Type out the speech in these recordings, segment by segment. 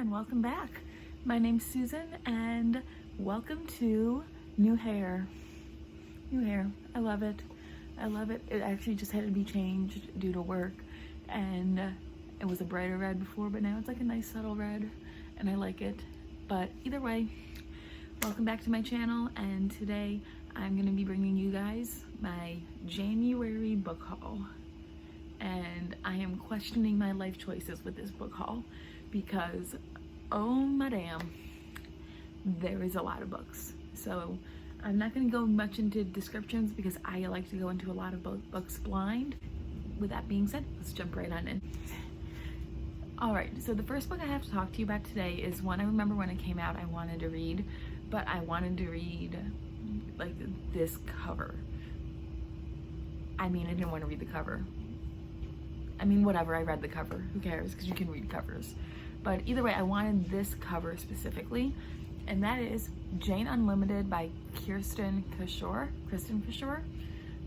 and welcome back. My name's Susan and welcome to new hair. I love it. It actually just had to be changed due to work, and it was a brighter red before, but now it's like a nice subtle red and I like it. But either way, welcome back to my channel, and today I'm going to be bringing you guys my January book haul. And I am questioning my life choices with this book haul because, oh madam, there is a lot of books. So I'm not going to go much into descriptions because I like to go into a lot of books blind. With that being said, let's jump right on in. Alright, so the first book I have to talk to you about today is one I remember when it came out I wanted to read, but I wanted to read like this cover. I mean, I didn't want to read the cover. I mean, whatever, I read the cover. Who cares? Because you can read covers. But either way, I wanted this cover specifically, and that is Jane Unlimited by Kristen Cashore.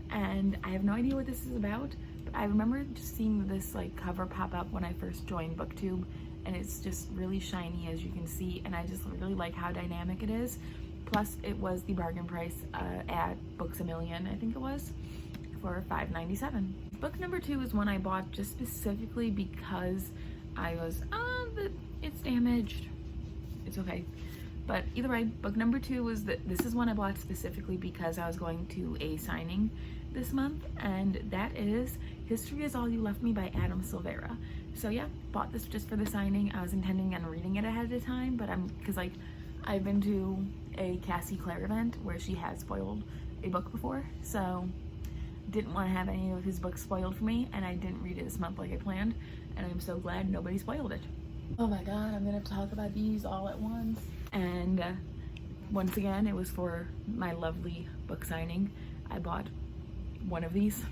And I have no idea what this is about, but I remember just seeing this like cover pop up when I first joined Booktube, and it's just really shiny, as you can see, and I just really like how dynamic it is. Plus, it was the bargain price at Books A Million, I think it was, for $5.97. Book number 2 is one I bought just specifically because I was, it's damaged. It's okay. But either way, book number 2 was this is one I bought specifically because I was going to a signing this month, and that is History Is All You Left Me by Adam Silvera. So yeah, bought this just for the signing. I was intending on reading it ahead of time, but because like I've been to a Cassie Clare event where she has spoiled a book before, so didn't want to have any of his books spoiled for me, and I didn't read it this month like I planned, and I'm so glad nobody spoiled it. Oh my god, I'm gonna talk about these all at once. And once again, it was for my lovely book signing. I bought one of these,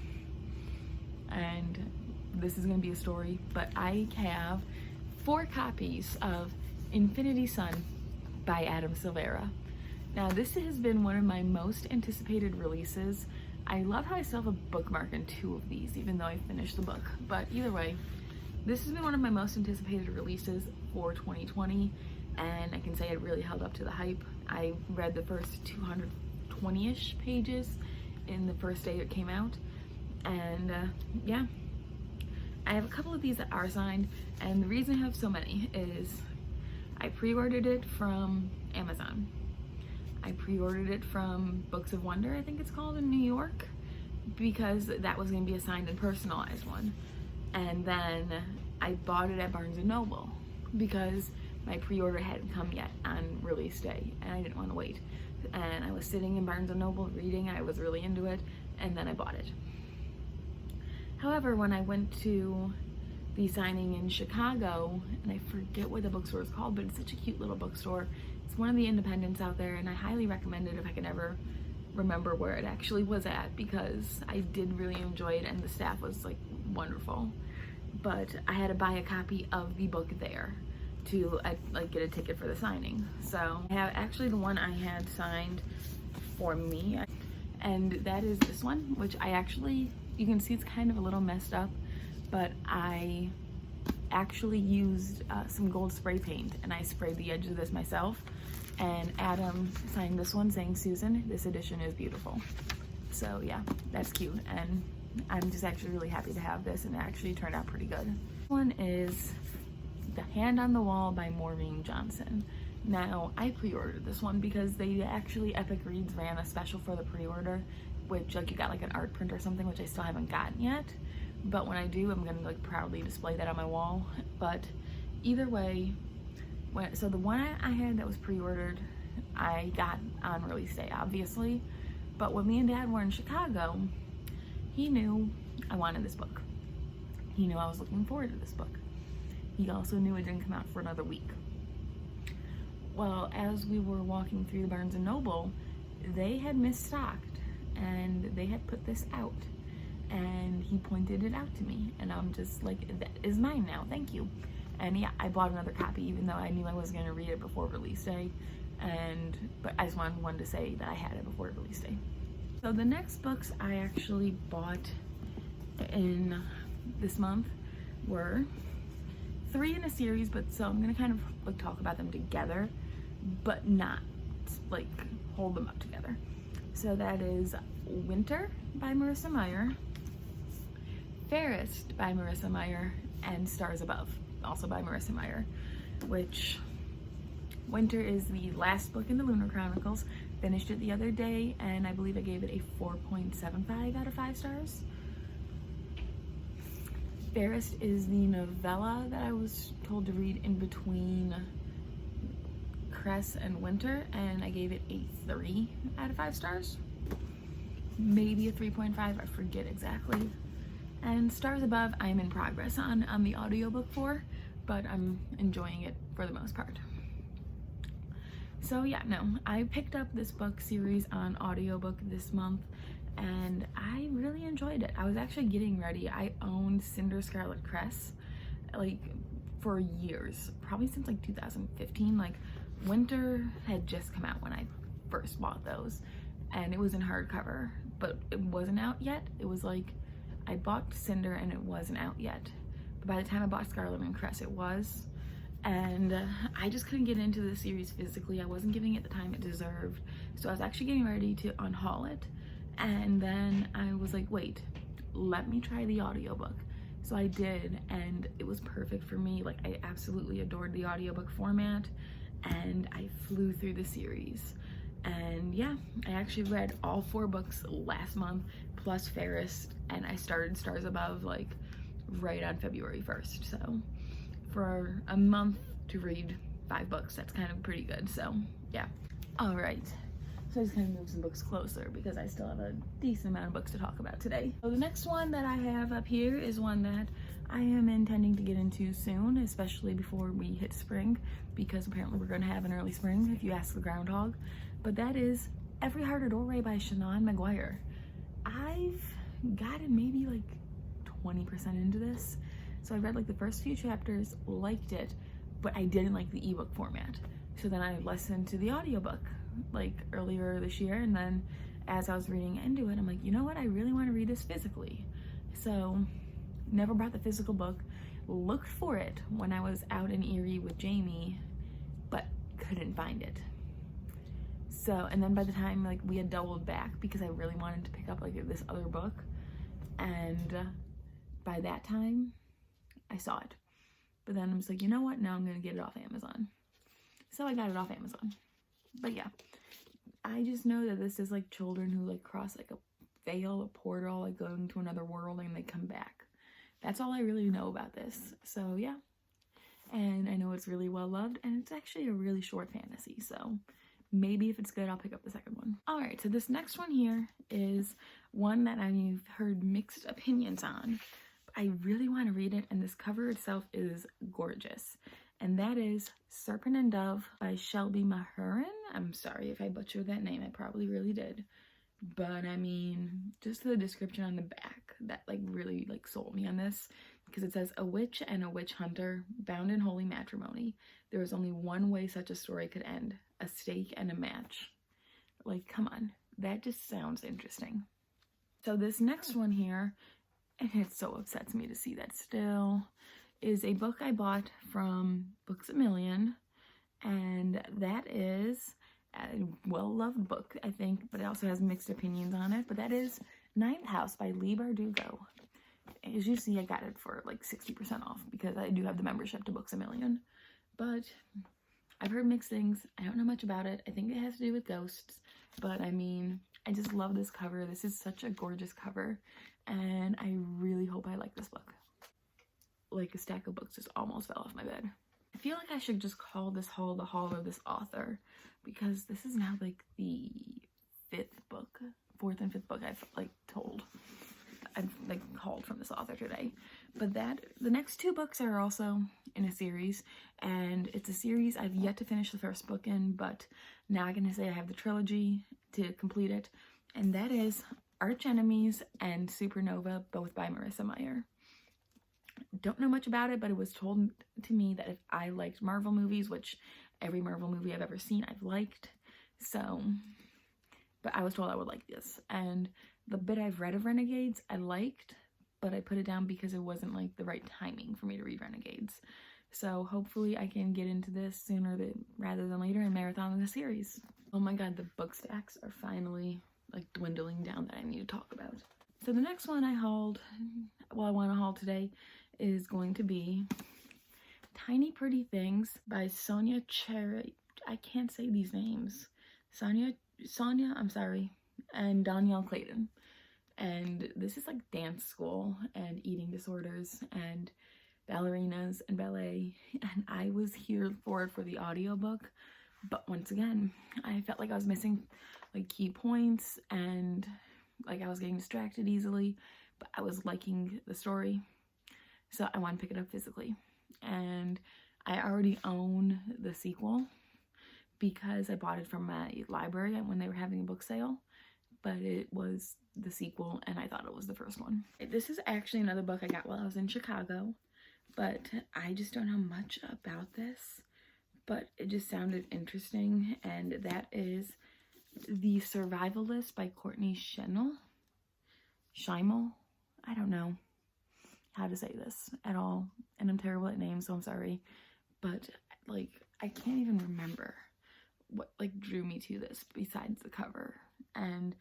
and this is gonna be a story, but I have 4 copies of Infinity Sun by Adam Silvera. Now, this has been one of my most anticipated releases. I love how I still have a bookmark in 2 of these, even though I finished the book. But either way, this has been one of my most anticipated releases for 2020, and I can say it really held up to the hype. I read the first 220-ish pages in the first day it came out, and yeah. I have a couple of these that are signed, and the reason I have so many is I pre-ordered it from Amazon. I pre-ordered it from Books of Wonder, I think it's called, in New York, because that was going to be a signed and personalized one. And then I bought it at Barnes & Noble because my pre-order hadn't come yet on release day, and I didn't want to wait. And I was sitting in Barnes & Noble reading, I was really into it, and then I bought it. However, when I went to the signing in Chicago, and I forget what the bookstore is called, but it's such a cute little bookstore. It's one of the independents out there, and I highly recommend it if I can ever remember where it actually was at, because I did really enjoy it and the staff was like wonderful. But I had to buy a copy of the book there to like get a ticket for the signing. So I have actually the one I had signed for me, and that is this one, which I actually, you can see it's kind of a little messed up, but I actually used some gold spray paint, and I sprayed the edge of this myself, and Adam signed this one saying, "Susan, this edition is beautiful." So yeah, that's cute, and I'm just actually really happy to have this, and it actually turned out pretty good. This one is The Hand on the Wall by Maureen Johnson. Now, I pre-ordered this one because they actually, Epic Reads ran a special for the pre-order, which like you got like an art print or something, which I still haven't gotten yet. But when I do, I'm gonna like proudly display that on my wall. But either way, so the one I had that was pre-ordered, I got on release day, obviously. But when me and Dad were in Chicago, he knew I wanted this book. He knew I was looking forward to this book. He also knew it didn't come out for another week. Well, as we were walking through Barnes & Noble, they had misstocked, and they had put this out. And he pointed it out to me, and I'm just like, that is mine now, thank you. And yeah, I bought another copy, even though I knew I was going to read it before release day. But I just wanted to say that I had it before release day. So the next books I actually bought in this month were 3 in a series, but so I'm gonna kind of like talk about them together, but not like hold them up together. So that is Winter by Marissa Meyer, Fairest by Marissa Meyer, and Stars Above, also by Marissa Meyer, which Winter is the last book in the Lunar Chronicles. Finished it the other day, and I believe I gave it a 4.75 out of 5 stars. Fairest is the novella that I was told to read in between Cress and Winter, and I gave it a 3 out of 5 stars. Maybe a 3.5, I forget exactly. And Stars Above, I'm in progress on the audiobook for, but I'm enjoying it for the most part. So yeah, no, I picked up this book series on audiobook this month, and I really enjoyed it. I was actually getting ready. I owned Cinder Scarlet Cress like for years, probably since like 2015. Like Winter had just come out when I first bought those, and it was in hardcover, but it wasn't out yet. It was like I bought Cinder and it wasn't out yet, but by the time I bought Scarlet and Cress, it was. And I just couldn't get into the series physically. I wasn't giving it the time it deserved, so I was actually getting ready to unhaul it, and then I was like, wait, let me try the audiobook. So I did, and it was perfect for me. Like, I absolutely adored the audiobook format, and I flew through the series. And yeah, I actually read all 4 books last month plus Fairest, and I started Stars Above like right on February 1st. So for a month to read 5 books, that's kind of pretty good. So yeah. All right, so I just kind of move some books closer because I still have a decent amount of books to talk about today. So the next one that I have up here is one that I am intending to get into soon, especially before we hit spring, because apparently we're going to have an early spring if you ask the groundhog. But that is Every Heart a Doorway by Shannon McGuire. I've gotten maybe like 20% into this. So I read like the first few chapters, liked it, but I didn't like the ebook format. So then I listened to the audiobook like earlier this year, and then as I was reading into it, I'm like, you know what, I really want to read this physically. So never bought the physical book, looked for it when I was out in Erie with Jamie, but couldn't find it. So, and then by the time like we had doubled back because I really wanted to pick up like this other book, and by that time I saw it. But then I'm just like, you know what, now I'm gonna get it off Amazon. So I got it off Amazon. But yeah, I just know that this is like children who like cross like a veil, a portal, like going to another world, and they come back. That's all I really know about this. So yeah, and I know it's really well loved, and it's actually a really short fantasy, so maybe if it's good, I'll pick up the second one. All right, so this next one here is one that I've heard mixed opinions on. I really want to read it, and this cover itself is gorgeous. And that is Serpent and Dove by Shelby Mahurin. I'm sorry if I butchered that name. I probably really did. But I mean, just the description on the back, that like really like sold me on this. Because it says, a witch and a witch hunter bound in holy matrimony. There is only one way such a story could end. A stake and a match. Like, come on. That just sounds interesting. So this next one here, and it so upsets me to see that still, is a book I bought from Books A Million, and that is a well-loved book, I think, but it also has mixed opinions on it, but that is Ninth House by Leigh Bardugo. As you see, I got it for like 60% off because I do have the membership to Books A Million, but I've heard mixed things. I don't know much about it. I think it has to do with ghosts, but I mean, I just love this cover. This is such a gorgeous cover, and I really hope I like this book. Like a stack of books just almost fell off my bed. I feel like I should just call this haul the haul of this author, because this is now like the 4th and 5th book I've like hauled from this author today. But the next 2 books are also in a series, and it's a series I've yet to finish the first book in, but now I can say I have the trilogy to complete it, and that is Arch Enemies and Supernova, both by Marissa Meyer. Don't know much about it, but it was told to me that if I liked Marvel movies, which every Marvel movie I've ever seen I've liked, so, but I was told I would like this. And the bit I've read of Renegades I liked, but I put it down because it wasn't like the right timing for me to read Renegades. So hopefully I can get into this sooner rather than later and marathon the series. Oh my god, the book stacks are finally like dwindling down that I need to talk about. So the next one I want to haul today is going to be Tiny Pretty Things by Sonia Cherry. I can't say these names. Sonia, I'm sorry, and Danielle Clayton. And this is like dance school and eating disorders and ballerinas and ballet, and I was here for it for the audiobook, but once again I felt like I was missing like key points and like I was getting distracted easily, but I was liking the story, so I want to pick it up physically. And I already own the sequel because I bought it from my library when they were having a book sale, but it was the sequel and I thought it was the first one. This is actually another book I got while I was in Chicago, but I just don't know much about this, but it just sounded interesting, and that is The Survivalist by Courtney Schimel. I don't know how to say this at all, and I'm terrible at names, so I'm sorry, but like I can't even remember what like drew me to this besides the cover. And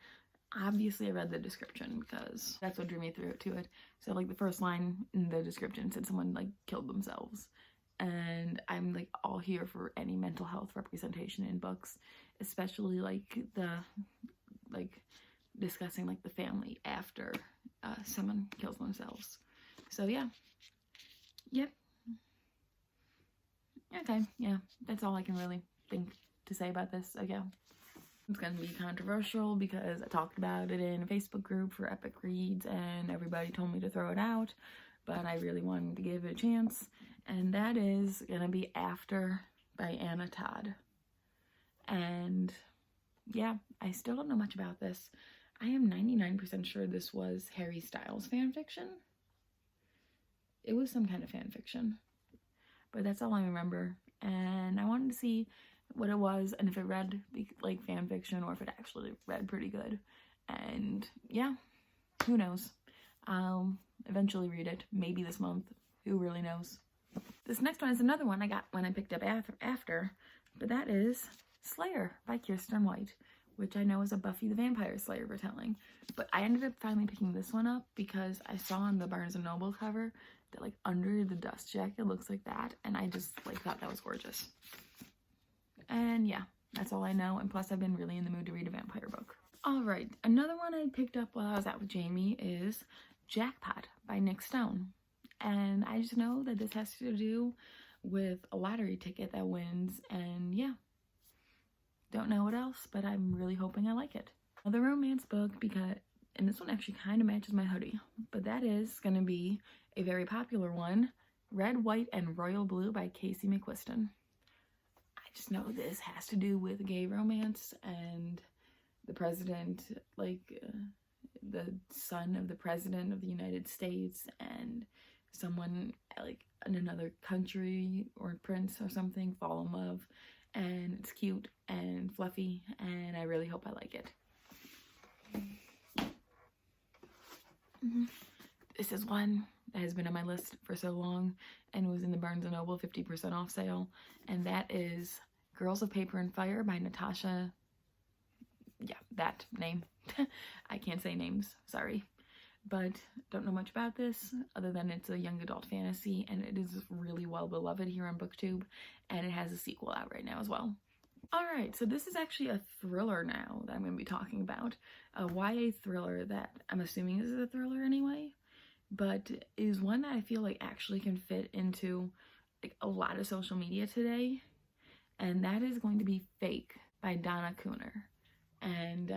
obviously I read the description because that's what drew me through to it. So like the first line in the description said someone like killed themselves, and I'm like all here for any mental health representation in books, especially like the discussing like the family after someone kills themselves. So yeah, yep, okay, yeah, that's all I can really think to say about this. Okay. It's going to be controversial because I talked about it in a Facebook group for Epic Reads and everybody told me to throw it out, but I really wanted to give it a chance, and that is going to be After by Anna Todd. And yeah, I still don't know much about this. I am 99% sure this was Harry Styles fanfiction. It was some kind of fanfiction, but that's all I remember, and I wanted to see what it was and if it read like fan fiction or if it actually read pretty good. And yeah, who knows, I'll eventually read it, maybe this month, who really knows. This next one is another one I got when I picked up after, but that is Slayer by Kirsten White, which I know is a Buffy the Vampire Slayer retelling, but I ended up finally picking this one up because I saw on the Barnes & Noble cover that like under the dust jacket looks like that, and I just like thought that was gorgeous. And yeah, that's all I know, and plus I've been really in the mood to read a vampire book. Alright, another one I picked up while I was out with Jamie is Jackpot by Nick Stone. And I just know that this has to do with a lottery ticket that wins, and yeah, don't know what else, but I'm really hoping I like it. Another romance book, and this one actually kind of matches my hoodie, but that is going to be a very popular one, Red, White, and Royal Blue by Casey McQuiston. Just know this has to do with gay romance and the president, like the son of the president of the United States and someone like in another country or prince or something fall in love, and it's cute and fluffy, and I really hope I like it. This is one that has been on my list for so long and was in the Barnes & Noble 50% off sale, and that is Girls of Paper and Fire by Natasha. Yeah, that name. I can't say names, sorry. But don't know much about this other than it's a young adult fantasy, and it is really well beloved here on Booktube, and it has a sequel out right now as well. Alright, so this is actually a thriller now that I'm going to be talking about. A YA thriller that I'm assuming is a thriller anyway, but is one that I feel like actually can fit into like a lot of social media today, and that is going to be Fake by Donna Cooner. And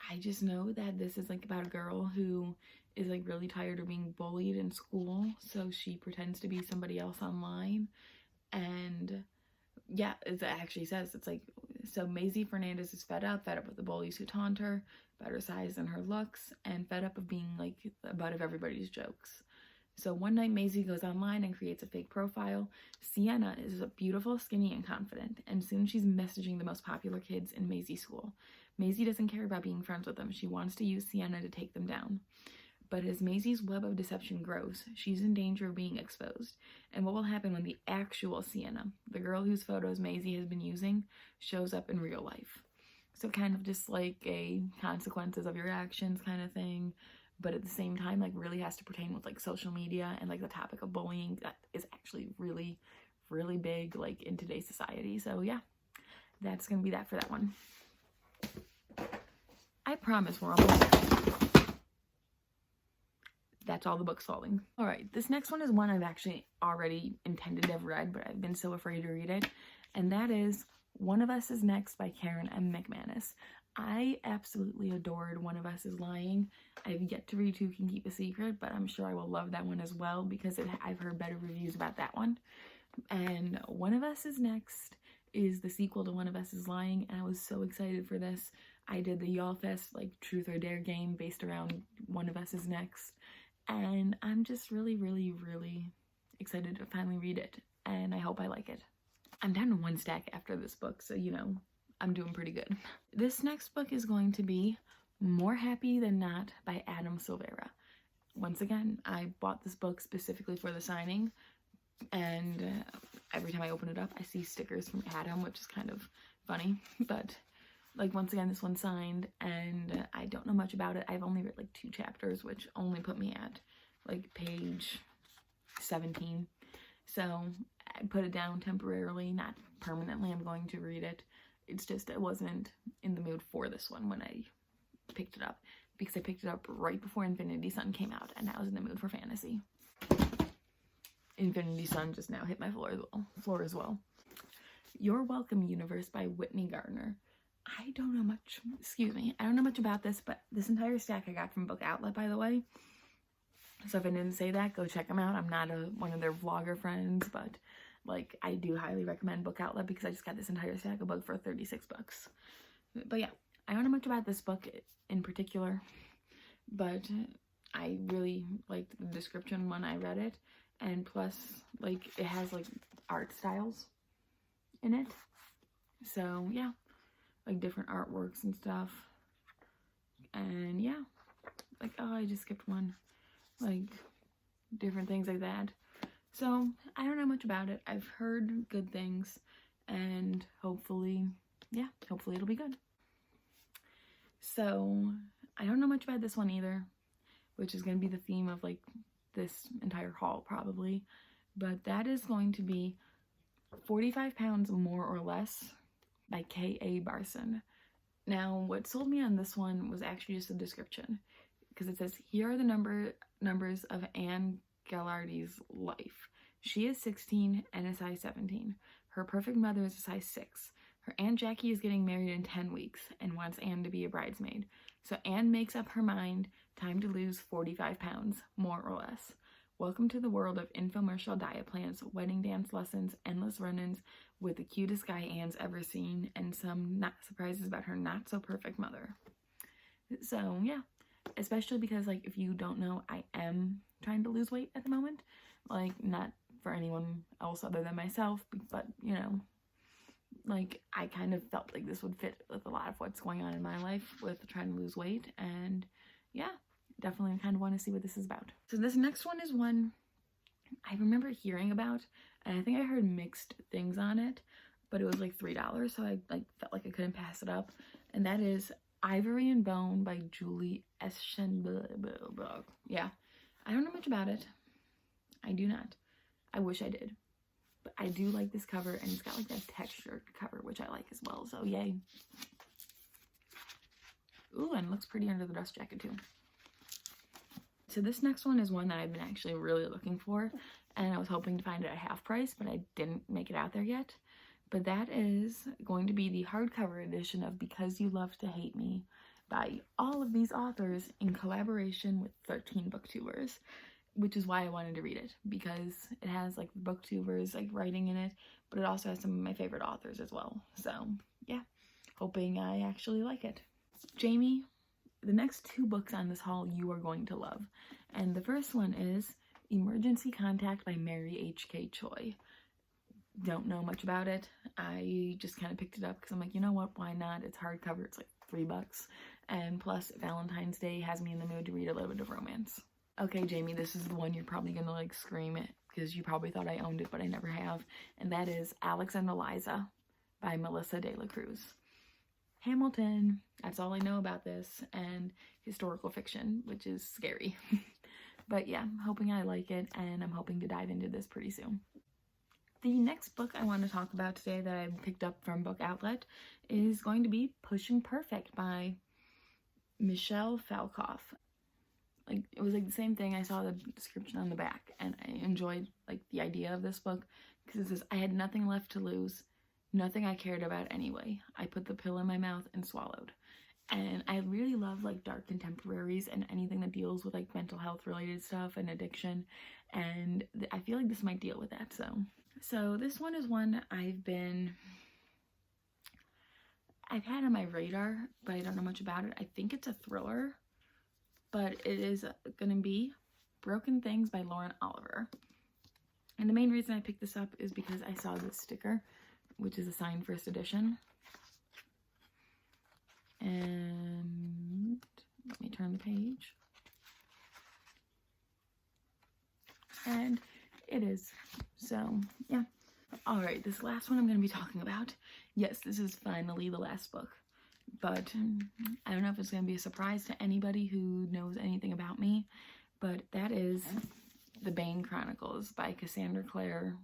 I just know that this is like about a girl who is like really tired of being bullied in school, so she pretends to be somebody else online. And yeah, it actually says, it's like, so Maisie Fernandez is fed up with the bullies who taunt her about her size and her looks, and fed up of being like the butt of everybody's jokes. So one night Maisie goes online and creates a fake profile. Sienna is beautiful, skinny, and confident, and soon she's messaging the most popular kids in Maisie's school. Maisie doesn't care about being friends with them. She wants to use Sienna to take them down. But as Maisie's web of deception grows, she's in danger of being exposed. And what will happen when the actual Sienna, the girl whose photos Maisie has been using, shows up in real life? So kind of just like a consequences of your actions kind of thing, but at the same time, like really has to pertain with like social media and like the topic of bullying that is actually really, really big like in today's society. So yeah, that's gonna be that for that one. I promise we're almost there. That's all the books falling. All right, this next one is one I've actually already intended to have read, but I've been so afraid to read it, and that is One of Us is Next by Karen M. McManus. I absolutely adored One of Us is Lying. I've yet to read Who Can Keep a Secret, but I'm sure I will love that one as well because I've heard better reviews about that one. And One of Us is Next is the sequel to One of Us is Lying, and I was so excited for this. I did the Y'all Fest like Truth or Dare game based around One of Us is Next, and I'm just really, really, really excited to finally read it, and I hope I like it. I'm down to one stack after this book, so you know, I'm doing pretty good. This next book is going to be More Happy Than Not by Adam Silvera. Once again, I bought this book specifically for the signing, and every time I open it up, I see stickers from Adam, which is kind of funny, but like once again, this one's signed, and I don't know much about it. I've only read like 2 chapters, which only put me at like page 17. So I put it down temporarily, not permanently. I'm going to read it. It's just I wasn't in the mood for this one when I picked it up, because I picked it up right before Infinity Sun came out, and I was in the mood for fantasy. Infinity Sun just now hit my floor as well. Your Welcoming Universe by Whitney Gardner. I don't know much about this, but this entire stack I got from Book Outlet, by the way. So if I didn't say that, go check them out. I'm not one of their vlogger friends, but like I do highly recommend Book Outlet because I just got this entire stack of books for 36 bucks. But yeah, I don't know much about this book in particular, but I really liked the description when I read it, and plus like it has like art styles in it. So yeah, like different artworks and stuff. And yeah, like, oh, I just skipped one. Like different things like that. So I don't know much about it. I've heard good things, and hopefully it'll be good. So I don't know much about this one either, which is going to be the theme of like this entire haul probably, but that is going to be 45 Pounds More or Less by K.A. Barson. Now what sold me on this one was actually just the description, because it says, here are the numbers of Anne Gallardi's life. She is 16 and a size 17. Her perfect mother is a size 6. Her Aunt Jackie is getting married in 10 weeks and wants Anne to be a bridesmaid. So Anne makes up her mind, time to lose 45 pounds, more or less. Welcome to the world of infomercial diet plans, wedding dance lessons, endless run-ins with the cutest guy Anne's ever seen, and some not surprises about her not so perfect mother. So yeah, especially because like if you don't know, I am trying to lose weight at the moment. Like not for anyone else other than myself, but you know, like I kind of felt like this would fit with a lot of what's going on in my life with trying to lose weight, and yeah, definitely kind of want to see what this is about. So this next one is one I remember hearing about, and I think I heard mixed things on it, but it was like $3, so I like felt like I couldn't pass it up, and that is Ivory and Bone by Julie Eschenberg. Yeah, I don't know much about it. I do not. I wish I did. But I do like this cover, and it's got like that textured cover, which I like as well, so yay. Ooh, and it looks pretty under the dust jacket too. So this next one is one that I've been actually really looking for, and I was hoping to find it at half price, but I didn't make it out there yet. But that is going to be the hardcover edition of Because You Love to Hate Me by all of these authors in collaboration with 13 booktubers, which is why I wanted to read it, because it has like booktubers like writing in it, but it also has some of my favorite authors as well. So yeah, hoping I actually like it. Jamie, the next 2 books on this haul you are going to love, and the first one is Emergency Contact by Mary H.K. Choi. Don't know much about it. I just kind of picked it up because I'm like, you know what, why not? It's hardcover. It's like $3. And plus Valentine's Day has me in the mood to read a little bit of romance. Okay, Jamie, this is the one you're probably gonna like scream it because you probably thought I owned it, but I never have. And that is Alex and Eliza by Melissa De La Cruz. Hamilton, that's all I know about this, and historical fiction, which is scary. But yeah, I'm hoping I like it, and I'm hoping to dive into this pretty soon. The next book I want to talk about today that I picked up from Book Outlet is going to be Pushing Perfect by Michelle Falkoff. Like, it was like the same thing. I saw the description on the back, and I enjoyed like the idea of this book because it says, I had nothing left to lose, nothing I cared about anyway. I put the pill in my mouth and swallowed. And I really love like dark contemporaries and anything that deals with like mental health related stuff and addiction, and I feel like this might deal with that. So this one is one I've had on my radar, but I don't know much about it. I think it's a thriller, but it is gonna be Broken Things by Lauren Oliver. And the main reason I picked this up is because I saw this sticker, which is a signed first edition. And let me turn the page. And it is. So, yeah. Alright, this last one I'm going to be talking about. Yes, this is finally the last book. But I don't know if it's going to be a surprise to anybody who knows anything about me. But that is The Bane Chronicles by Cassandra Clare,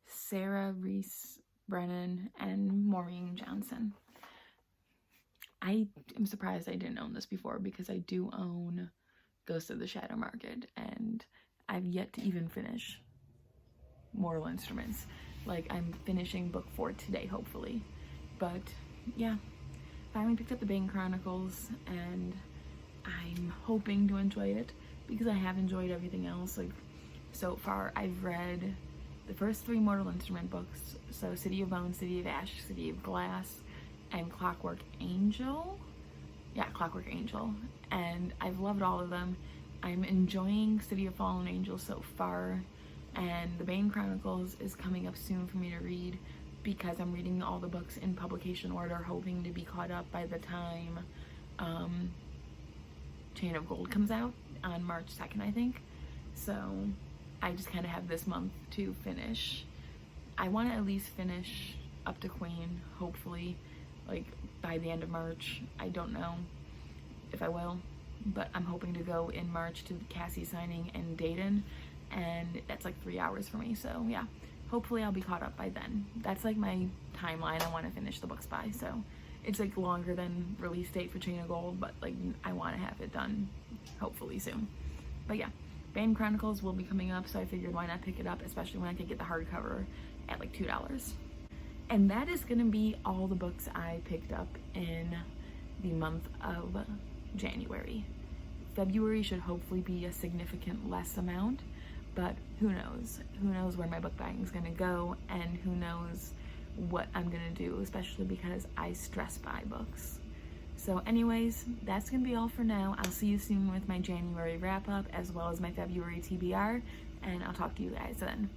Sarah Reese Brennan, and Maureen Johnson. I am surprised I didn't own this before because I do own Ghost of the Shadow Market, and I've yet to even finish Mortal Instruments. Like, I'm finishing book 4 today, hopefully. But yeah, finally picked up The Bane Chronicles, and I'm hoping to enjoy it because I have enjoyed everything else. Like, so far I've read the first 3 Mortal Instrument books, so City of Bone, City of Ash, City of Glass, and Clockwork Angel. Yeah, Clockwork Angel. And I've loved all of them. I'm enjoying City of Fallen Angels so far. And The Bane Chronicles is coming up soon for me to read because I'm reading all the books in publication order, hoping to be caught up by the time Chain of Gold comes out on March 2nd, I think. So I just kind of have this month to finish. I want to at least finish up to Queen, hopefully, like by the end of March. I don't know if I will, but I'm hoping to go in March to Cassie signing in Dayton, and that's like 3 hours for me. So yeah, hopefully I'll be caught up by then. That's like my timeline I want to finish the books by. So it's like longer than release date for Chain of Gold, but like I want to have it done hopefully soon. But yeah, Bane Chronicles will be coming up, so I figured why not pick it up, especially when I could get the hardcover at like $2. And that is gonna be all the books I picked up in the month of January. February should hopefully be a significant less amount, but who knows? Who knows where my book buying is gonna go, and who knows what I'm gonna do, especially because I stress buy books. So anyways, that's gonna be all for now. I'll see you soon with my January wrap up as well as my February TBR, and I'll talk to you guys then.